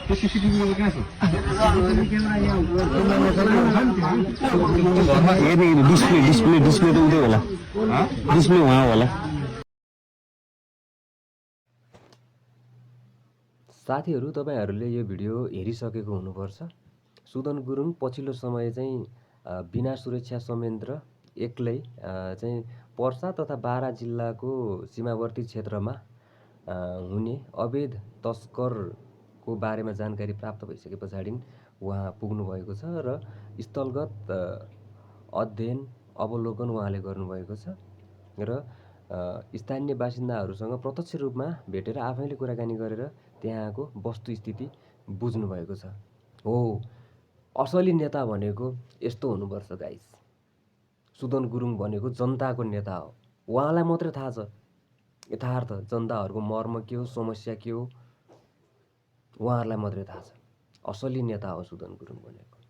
त्यो सीसीटीभी कहाँ छ हेर्ने डिस्प्ले डिस्प्ले डिस्प्ले त उतै होला डिस्प्ले वहाँ होला साथीहरू तपाईहरुले यो भिडियो हेरिसकेको हुनुपर्छ सुदन गुरुङ पछिल्लो समय चाहिँ बिना सुरक्षा संयन्त्र एक्लै चाहिँ पर्सा तथा बारा जिल्लाको सीमावर्ती क्षेत्रमा हुने अवैध तस्करको बारेमा जानकारी प्राप्त भइसकेपछाडि उहाँ पुग्नु भएको छ र स्थलगत अध्ययन अवलोकन उहाँले गर्नुभएको छ र स्थानीय बासिन्दाहरूसँग प्रत्यक्ष रूपमा भेटेर आफैले कुराकानी गरेर त्यहाँको वस्तुस्थिति बुझ्नु भएको छ हो असली नेता भनेको यस्तो हुनुपर्छ गाइस सुदन गुरुङ भनेको जनताको नेता हो उहाँलाई मात्रै थाहा छ यथार्थ जनताहरूको मर्म के हो समस्या के हो उहाँहरूलाई मात्रै थाहा छ असली नेता हो सुदन गुरुङ भनेको